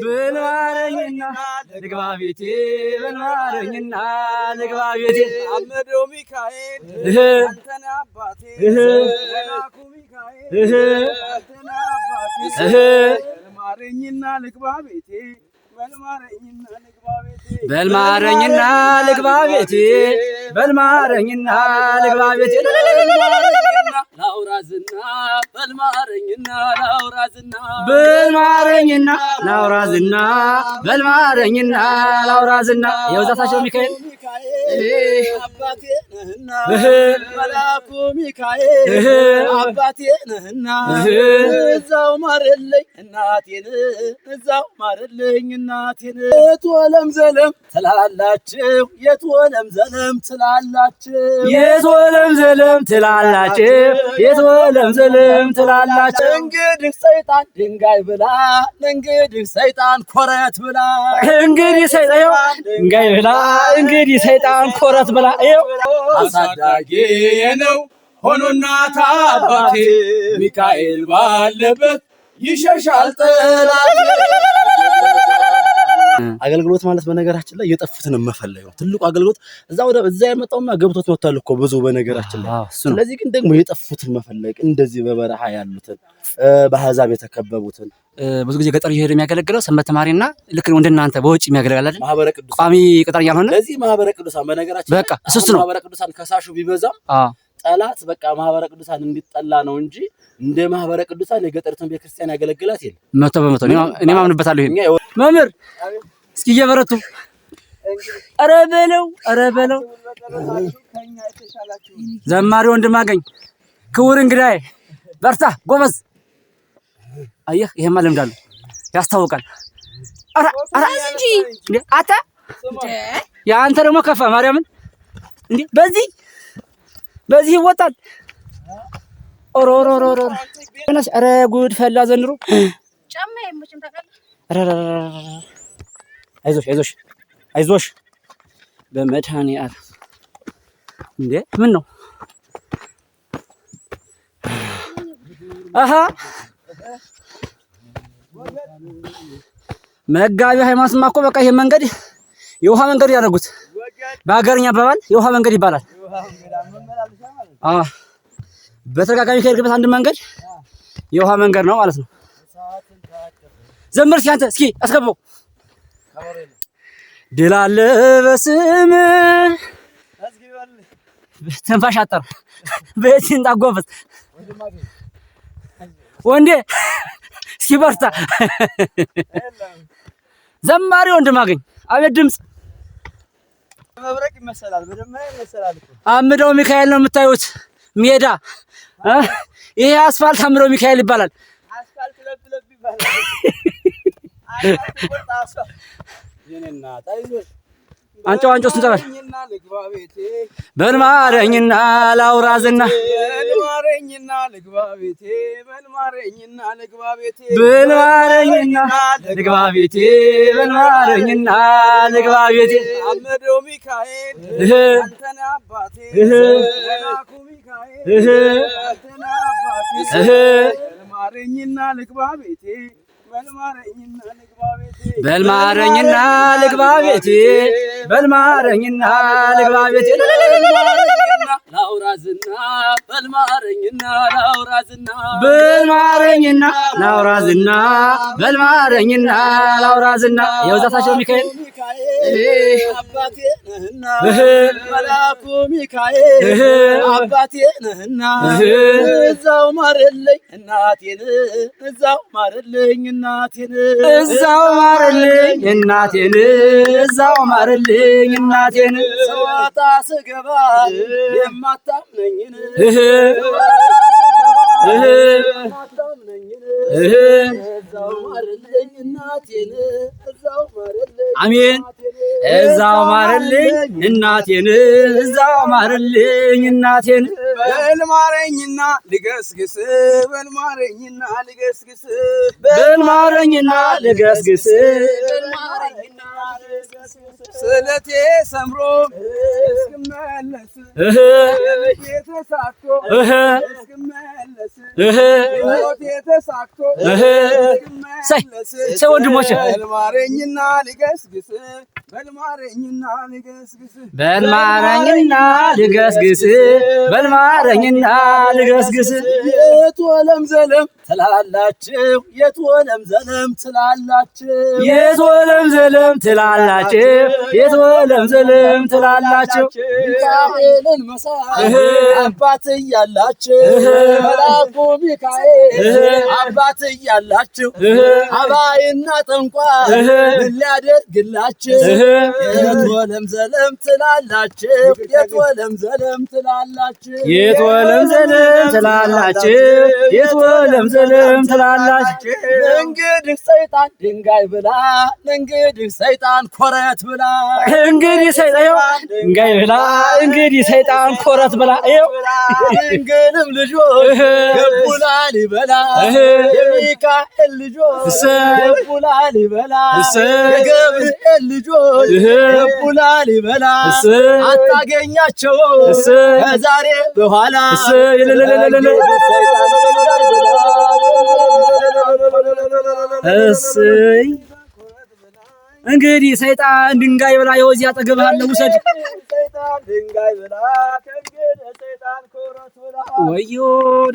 በልማረኝና ልግባ ቤቴ በልማረኝና ልግባ ቤቴ አመደው ሚካኤል አንተና አባቴ መላኩ ሚካኤል አንተና አባቴ በልማረኝና ልግባ ቤቴ በልማረኝና ልግባ ቤቴ በልማረኝና ልግባ ቤቴ ላውራዝና በልማረኝና ላውራዝና በልማረኝና ላውራዝና በልማረኝና ላውራዝና የውዛታቸው ሚካኤል አባቴ ነህና መላኩ ሚካኤል አባቴ ነህና እዛው ማረልኝ እናቴን እዛው ማረልኝ እናቴን የትወለም ዘለም ትላላችሁ የትወለም ዘለም ትላላችሁ የትወለም ዘለም ትላላችሁ የትወለም ዘለም ትላላችሁ እንግዲህ ሰይጣን ድንጋይ ብላ እንግዲህ ሰይጣን ኮረት ብላ እንግዲህ ሰይጣን ድንጋይ ብላ እንግዲህ ሰይጣን ኮረት ብላ አሳዳጊ ነው ሆኖና አባቴ ሚካኤል ባለበት ይሸሻል ጠላት። አገልግሎት ማለት በነገራችን ላይ የጠፉትን መፈለግ ነው ትልቁ አገልግሎት። እዛ የመጣውማ ገብቶት መጥቷል እኮ ብዙ በነገራችን ላይ። ስለዚህ ግን ደግሞ የጠፉትን መፈለግ እንደዚህ በበረሃ ያሉትን በአሕዛብ የተከበቡትን ብዙ ጊዜ ገጠር እየሄደ የሚያገለግለው ሰንበት ተማሪና ልክ ነው እንደናንተ በውጭ የሚያገለግል አይደል ማህበረ ቅዱሳን ቋሚ ቅጥር ያልሆነ ለዚህ ማህበረ ቅዱሳን በነገራችን በቃ እሱስ ነው ማህበረ ቅዱሳን ከሳሹ ቢበዛም ጠላት በቃ ማህበረ ቅዱሳን እንዲጠላ ነው እንጂ እንደ ማህበረ ቅዱሳን የገጠሪቱን ቤተክርስቲያን ያገለግላት የለም። 100% እኔ ማምንበታለሁ። ይሄ መምህር እስኪ እየበረቱ ኧረ በለው ዘማሪ ወንድማገኝ ክቡር እንግዳዬ በርታ ጎበዝ። አየህ ይሄማ ልምዳሉ ያስታውቃል። ኧረ እንጂ እንዴ አታ ያንተ ደግሞ ከፋ ማርያምን እንዴ በዚህ ይወጣል። ኦሮሮሮሮ ኧረ ጉድ ፈላ ዘንድሮ። ጫማ የሞችም ታውቃለህ። አይዞሽ በመድኃኒዓለም እንዴ ምን ነው አሃ መጋቢ ሃይማኖትማ እኮ በቃ ይሄ መንገድ የውሃ መንገድ ያደረጉት በአገርኛ አባባል የውሃ መንገድ ይባላል። በተደጋጋሚ ከሄድክበት አንድ መንገድ የውሃ መንገድ ነው ማለት ነው። ዘምር ሲያንተ እስኪ አስገባው። ድል አለ በስምህ ትንፋሽ አጠር በየትን ታጓፈስ ወንዴ እስኪ በርታ። ዘማሪ ወንድማገኝ አቤት ድምጽ መብረቅ ይመሰላል በደማይ ይመሰላል እኮ አምደው ሚካኤል ነው የምታዩት ሜዳ ይሄ አስፋልት አምደው ሚካኤል ይባላል። አስፋልት ለብ ይባላል። የኔና ታይዞሽ አንጮ ስንጠራሽ በልማረኝና ላውራዝና በልማረኝና ልግባ ቤቴ በልማረኝና ልግባ ቤቴ በልማረኝና ልግባ ቤቴ በልማረኝና ልግባ ቤቴ አመደው ሚካኤል አንተና አባቴ መላኩ ሚካኤል አንተና አባቴ በልማረኝና ልግባ ቤቴ በልማረኝና ልግባ ቤቴ በልማረኝና ልግባ ቤቴ ላውራዝና በልማረኝና ላውራዝና በልማረኝና ላውራዝና በልማረኝና ላውራዝና የውዛታቸው ሚካኤል አባቴ ነህና መላኩ ሚካኤል አባቴ ነህና እዛው ማረልኝ እናቴን እዛው ማረልኝ እናቴን እዛው ማረልኝ እናቴን እዛው ማረልኝ እናቴን ሰዋታ ስገባ የማታምነኝን እዛው ማረልኝ እናቴን እዛው ማረልኝ አሜን እዛው ማረልኝ እናቴን እዛው ማረልኝ እናቴን በልማረኝና ልገስግስ በልማረኝና ልገስግስ በልማረኝና ልገስግስ ስለቴ ሰምሮ እስክመለስ ተሳክቶ እስክመለስ ሰይ ወንድሞቼ በልማረኝና ልገስግስ በልማረኝና ልገስግስ የትወለም ዘለም ትላላችሁ የትወለም ዘለም ትላላችሁ ሚካኤልን መሳይ አባት እያላችሁ መላኩ ሚካኤል አባት እያላችሁ አባይና ጠንቋይ ምን ሊያደርግላችሁ የትወለም ዘለም ትላላችሁ እንግዲህ ሰይጣን ድንጋይ ብላ እንግዲህ ሰይጣን ኮረት ብላ ድንግልም ልጆች ገቡ ላሊበላ የሚካኤል ልጆች ገቡ ላሊበላ የገብርኤል ልጆች ገቡ ላሊበላ አታገኛቸው ከዛሬ በኋላ እሰይ እንግዲህ ሰይጣን ድንጋይ ብላ የወዚ አጠገብህ አለ ውሰድ ወዮ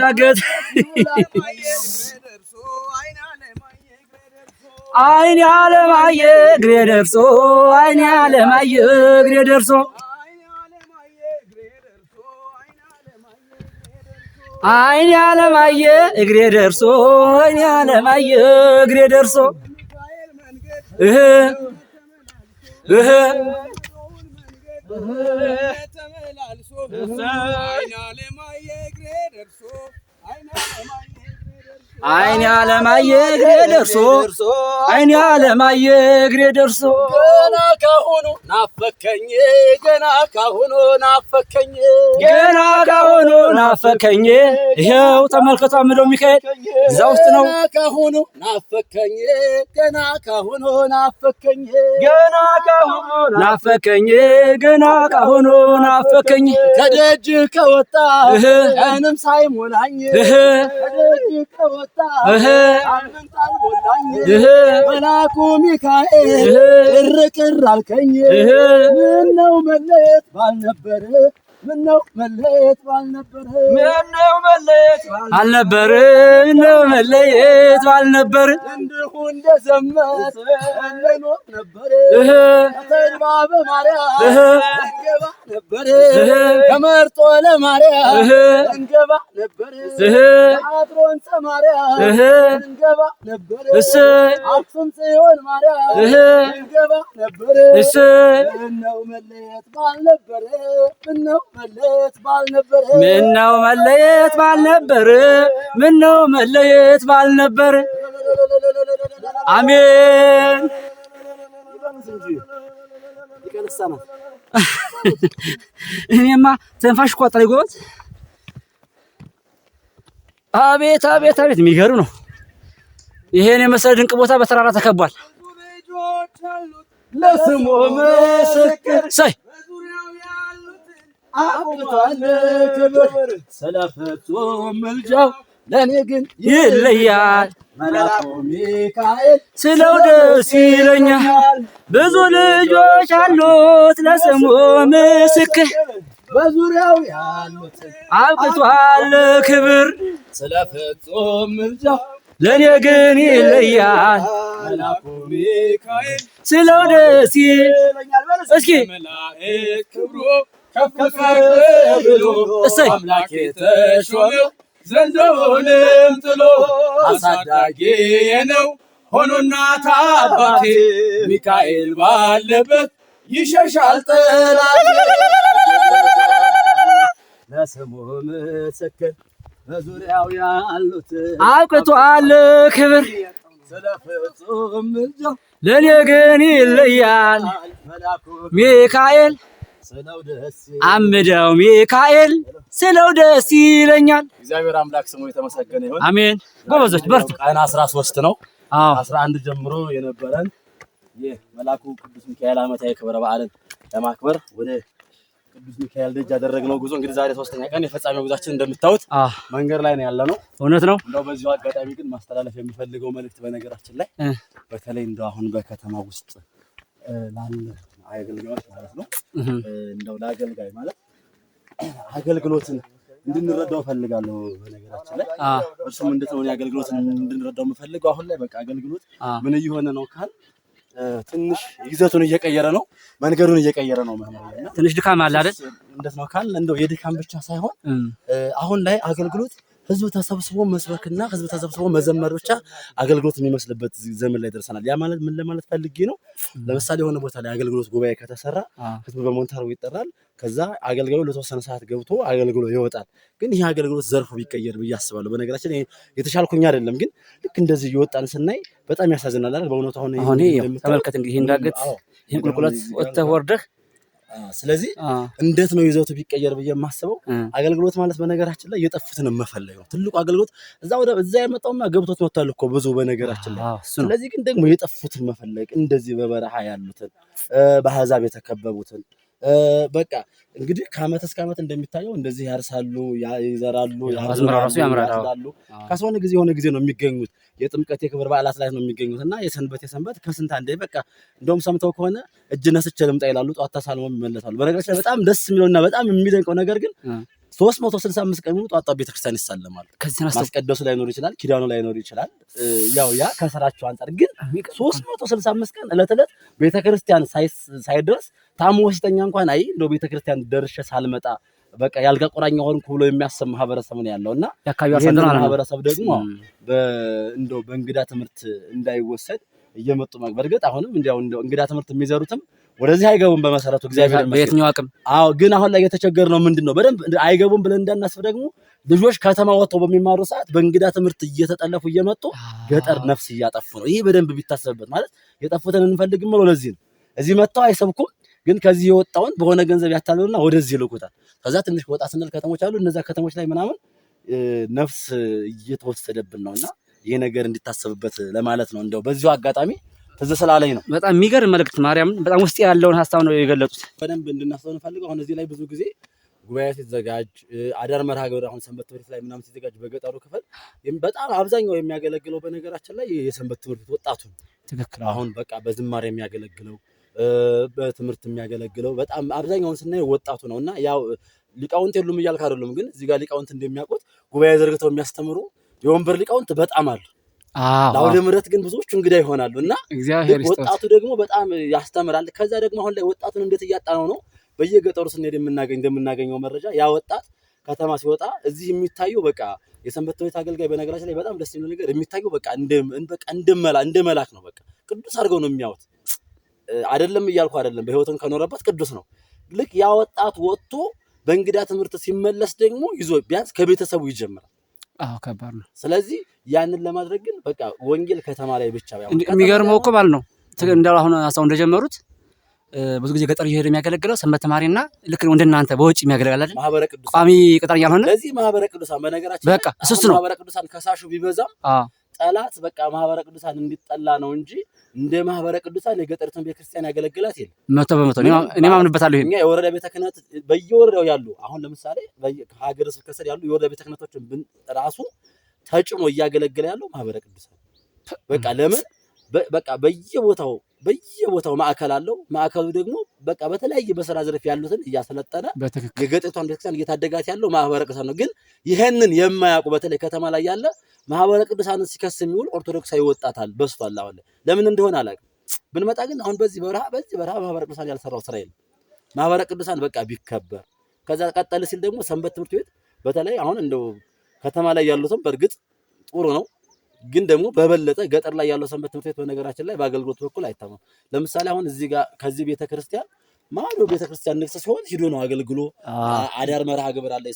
ዳገት አይኔ አለማየ እግሬ ደርሶ አይኔ አለማየ እግሬ ደርሶ አይኔ አለማየ እግሬ ደርሶ አይኔ አለማየ እግሬ ደርሶ አይኔ አለማየ እግሬ ደርሶ አይኔ አለማየ እግሬ ደርሶ ገና ካሁኑ ናፈከኝ ገና ካሁኑ ናፈከኝ ይሄው ተመልከቱ አምደው ሚካኤል እዛ ውስጥ ነው ካሁኑ ናፈከኝ ገና ካሁኑ ናፈከኝ ከደጅ ከወጣ ቀንም ሳይሞላኝ ከደጅ ከወጣ አምንት አልሞላኝ መላኩ ሚካኤል ቅርቅር አልከኝ ምነው መለየት ባልነበር እንዲሁ እንደዘመት እንኖር ነበር ተድባ በማርያም እንገባ ነበር ተመርጦ ለማርያም እንገባ ነበር አጥሮን ሰማርያም እንገባ ነበር አክሱም ጽዮን ማርያም እንገባ ነበር ምነው መለየት መለየት ባልነበር አሜን እኔማ ተንፋሽ ቆጥረኝ ጎበዝ አቤት የሚገርም ነው ይሄን የመሰለ ድንቅ ቦታ በተራራ ተከቧል ለስሙ ምስክር ሰይ አቁቷል ክብር ስለፍጹም ምልጃው ለኔ ግን ይለያል መላኩ ሚካኤል ስለው ደስ ይለኛል ብዙ ልጆች አሉት ለስሙ ምስክር በዙሪያው ያሉት አቁቷል ክብር ስለፍጹም ምልጃው ለኔ ግን ይለያል መላኩ ሚካኤል ስለው ደስ ይለኛል እስኪ መላእክት ክብሩ ከፍ ብሎ አምላኬ ተሾመው ዘንዶንም ጥሎ አሳዳጊዬ ነው ሆኖ እናት አባቴ ሚካኤል ባለበት ይሸሻል ጠላቴ ለስሙ ምስክር በዙሪያው ያሉት አብቅቷል ክብር ስለፍጹም ምልጃው ለኔ ግን ይለያል ሚካኤል አምደው ሚካኤል ስለው ደስ ይለኛል እግዚአብሔር አምላክ ስሙ የተመሰገነ ይሁን አሜን ጎበዞች በርቱ ቀን 13 ነው 11 ጀምሮ የነበረን የመላኩ ቅዱስ ሚካኤል ዓመታዊ ክብረ በዓልን ለማክበር ወደ ቅዱስ ሚካኤል ደጅ ያደረግነው ጉዞ እንግዲህ ዛሬ 3ኛ ቀን የፈጻሚ ጉዟችን እንደምታዩት መንገድ ላይ ነው ያለነው። እውነት ነው። እንደው በዚሁ አጋጣሚ ግን ማስተላለፍ የሚፈልገው መልእክት በነገራችን ላይ በተለይ እንደው አሁን በከተማ ውስጥ ላለ አገልጋዮች ማለት ነው እንደው ለአገልጋይ ማለት አገልግሎትን እንድንረዳው ፈልጋለሁ። በነገራችን ላይ እርሱም እንደተው አገልግሎትን እንድንረዳው የምፈልገው አሁን ላይ በቃ አገልግሎት ምን እየሆነ ነው ካል ትንሽ ይዘቱን እየቀየረ ነው፣ መንገዱን እየቀየረ ነው። መምህር ትንሽ ድካም አለ አይደል? እንዴት ነው ካል እንደው የድካም ብቻ ሳይሆን አሁን ላይ አገልግሎት ህዝብ ተሰብስቦ መስበክና ህዝብ ተሰብስቦ መዘመር ብቻ አገልግሎት የሚመስልበት ዘመን ላይ ደርሰናል። ያ ማለት ምን ለማለት ፈልጌ ነው? ለምሳሌ የሆነ ቦታ ላይ አገልግሎት ጉባኤ ከተሰራ ህዝብ በሞንታሩ ይጠራል። ከዛ አገልጋዩ ለተወሰነ ሰዓት ገብቶ አገልግሎ ይወጣል። ግን ይሄ አገልግሎት ዘርፉ ቢቀየር ብዬ አስባለሁ። በነገራችን ላይ የተሻልኩኝ አይደለም፣ ግን ልክ እንደዚህ እየወጣን ስናይ በጣም ያሳዝናል አይደል? በእውነቱ አሁን ተመልከት እንግዲህ እንዳገት ይሄን ቁልቁለት ወጥተህ ወርደህ ስለዚህ እንዴት ነው ይዘቱ ቢቀየር ብዬ የማስበው አገልግሎት ማለት በነገራችን ላይ የጠፉትን መፈለግ ነው። ትልቁ አገልግሎት እዛ የመጣውማ ገብቶት መጥቷል እኮ ብዙ በነገራችን ላይ። ስለዚህ ግን ደግሞ የጠፉትን መፈለግ እንደዚህ በበረሃ ያሉትን በአሕዛብ የተከበቡትን በቃ እንግዲህ ከዓመት እስከ ዓመት እንደሚታየው እንደዚህ ያርሳሉ፣ ይዘራሉ፣ ያምራሉ። ከሆነ ጊዜ የሆነ ጊዜ ነው የሚገኙት። የጥምቀት የክብር በዓላት ላይ ነው የሚገኙት እና የሰንበት ከስንት አንዴ በቃ እንደውም ሰምተው ከሆነ እጅ ነስቼ ልምጣ ይላሉ። ጧት ተሳልመው ይመለሳሉ። በነገራችን ላይ በጣም ደስ የሚለውና በጣም የሚደንቀው ነገር ግን 365 ቀን ሙሉ ጧት ቤተክርስቲያን ይሳለማሉ። ማስቀደሱ ላይኖር ይችላል፣ ኪዳኑ ላይኖር ይችላል። ያ ከስራቸው አንፃር ግን 365 ቀን ዕለት ዕለት ቤተክርስቲያን ሳይደርስ ታሞ ሲተኛ እንኳን እንደው ቤተክርስቲያን ደርሼ ሳልመጣ በቃ ያልጋ ቁራኛ ሆንኩ ብሎ የሚያስብ ማህበረሰብ ነው ያለውና ይሄን ማህበረሰብ ደግሞ እንደው በእንግዳ ትምህርት እንዳይወሰድ እየመጡ በርግጥ አሁንም እንደው እንግዳ ትምህርት የሚዘሩትም ወደዚህ አይገቡም። በመሰረቱ እግዚአብሔር በየትኛው አቅም ግን አሁን ላይ የተቸገርነው ምንድነው በደንብ አይገቡም ብለን እንዳናስብ ደግሞ ልጆች ከተማ ወጥተው በሚማሩ ሰዓት በእንግዳ ትምህርት እየተጠለፉ እየመጡ ገጠር ነፍስ እያጠፉ ነው። ይሄ በደንብ ቢታሰብበት ማለት የጠፉትን እንፈልግም ነው። ለዚህ ነው እዚህ መጥተው አይሰብኩም፣ ግን ከዚህ የወጣውን በሆነ ገንዘብ ያታሉና ወደዚህ ይልኩታል። ከዛ ትንሽ ወጣ ስንል ከተሞች አሉ። እነዛ ከተሞች ላይ ምናምን ነፍስ እየተወሰደብን ነውና ይሄ ነገር እንዲታሰብበት ለማለት ነው። እንደው በዚሁ አጋጣሚ ትዝ ስላለኝ ነው። በጣም የሚገርም መልእክት ማርያም በጣም ውስጥ ያለውን ሐሳብ ነው የገለጹት። በደንብ እንድናስተውል ፈልገው አሁን እዚህ ላይ ብዙ ጊዜ ጉባኤ ሲዘጋጅ አዳር መርሃ ግብር አሁን ሰንበት ትምህርት ላይ ምናምን ሲዘጋጅ በገጠሩ ክፍል በጣም አብዛኛው የሚያገለግለው በነገራችን ላይ የሰንበት ትምህርት ወጣቱ ትክክል። አሁን በቃ በዝማሬ የሚያገለግለው በትምህርት የሚያገለግለው በጣም አብዛኛውን ስናየው ወጣቱ ነውና ያው ሊቃውንት የሉም እያልክ አይደለም፣ ግን እዚህ ጋር ሊቃውንት እንደሚያውቁት ጉባኤ ዘርግተው የሚያስተምሩ የወንበር ሊቃውንት በጣም አሉ። ለአውደ ምሕረት ግን ብዙዎቹ እንግዳ ይሆናሉ እና ወጣቱ ደግሞ በጣም ያስተምራል። ከዛ ደግሞ አሁን ላይ ወጣቱን እንዴት እያጣነው ነው? በየገጠሩ ስንሄድ እንደምናገኘው መረጃ ያ ወጣት ከተማ ሲወጣ እዚህ የሚታየው በቃ የሰንበት ትምህርት አገልጋይ በነገራችን ላይ በጣም ደስ የሚለው ነገር የሚታየው በቃ እንደ መላክ ነው። በቃ ቅዱስ አድርገው ነው የሚያዩት። አይደለም እያልኩ አይደለም፣ በህይወቱን ከኖረበት ቅዱስ ነው። ልክ ያ ወጣት ወጥቶ በእንግዳ ትምህርት ሲመለስ ደግሞ ይዞ ቢያንስ ከቤተሰቡ ይጀምራል። ከባድ ነው። ስለዚህ ያንን ለማድረግ ግን በቃ ወንጌል ከተማ ላይ ብቻ የሚገርመው እኮ ማለት ነው እንዳው አሁን አሳው እንደጀመሩት ብዙ ጊዜ ገጠር እየሄደ የሚያገለግለው ሰንበት ተማሪና ልክ እንደናንተ በውጭ የሚያገለግል አይደል? ማህበረ ቅዱሳን ቋሚ ቅጥር ያልሆነ ለዚህ ማህበረ ቅዱሳን በነገራችን በቃ እሱ ነው። ማህበረ ቅዱሳን ከሳሹ ቢበዛም ጠላት በቃ ማህበረ ቅዱሳን እንዲጠላ ነው እንጂ እንደ ማህበረ ቅዱሳን የገጠሪቱን ቤተክርስቲያን ያገለግላት የለም። 100% እኔ ማምንበታለሁ። እኛ የወረዳ ቤተ ክህነት በየወረዳው ያሉ አሁን ለምሳሌ ከሀገረ ስብከት ያሉ የወረዳ ቤተ ክህነቶችን ራሱ ተጭኖ እያገለገለ ያለው ማህበረ ቅዱሳን በቃ ለምን በቃ በየቦታው ማዕከል አለው። ማዕከሉ ደግሞ በቃ በተለያየ በስራ ዘርፍ ያሉትን እያሰለጠነ የገጠሪቷን ቤተክርስቲያን እየታደጋት ያለው ማህበረ ቅዱሳን ነው። ግን ይሄንን የማያውቁ በተለይ ከተማ ላይ ያለ ማህበረ ቅዱሳንን ሲከስ የሚውል ኦርቶዶክሳዊ ወጣታል በስቷል። አሁን ለምን እንደሆነ አላውቅም። ብንመጣ ግን አሁን በዚህ በረሃ ማህበረ ቅዱሳን ያልሰራው ስራ የለም። ማህበረ ቅዱሳን በቃ ቢከበር ከዛ ቀጠል ሲል ደግሞ ሰንበት ትምህርት ቤት በተለይ አሁን እንደው ከተማ ላይ ያሉትም በእርግጥ ጥሩ ነው፣ ግን ደግሞ በበለጠ ገጠር ላይ ያለው ሰንበት ትምህርት ቤት በነገራችን ላይ በአገልግሎት በኩል አይታማም። ለምሳሌ አሁን እዚህ ጋር ከዚህ ቤተክርስቲያን ማዶ ቤተክርስቲያን ንግስ ሲሆን ሂዶ ነው አገልግሎ አዳር መርሃ ግብር አለ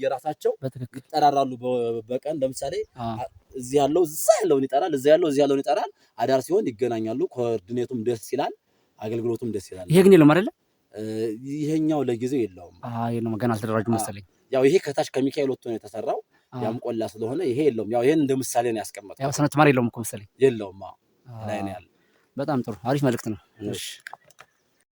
የራሳቸው ይጠራራሉ። በቀን ለምሳሌ እዚህ ያለው እዛ ያለውን ይጠራል፣ እዛ ያለው እዚህ ያለውን ይጠራል። አዳር ሲሆን ይገናኛሉ። ኮኦርዲኔቱም ደስ ይላል፣ አገልግሎቱም ደስ ይላል። ይሄ ግን የለም አይደለ? ይሄኛው ለጊዜው የለውም። የለም ገና አልተደራጁም መሰለኝ። ያው ይሄ ከታች ከሚካኤል ወጥቶ ነው የተሰራው። ያም ቆላ ስለሆነ ይሄ የለውም። ያው ይሄን እንደ ምሳሌ ነው ያስቀመጠው። ያው ሰንበት ተማሪ የለውም እኮ መሰለኝ። የለውም ላይ ነው ያለው። በጣም ጥሩ አሪፍ መልእክት ነው። እሺ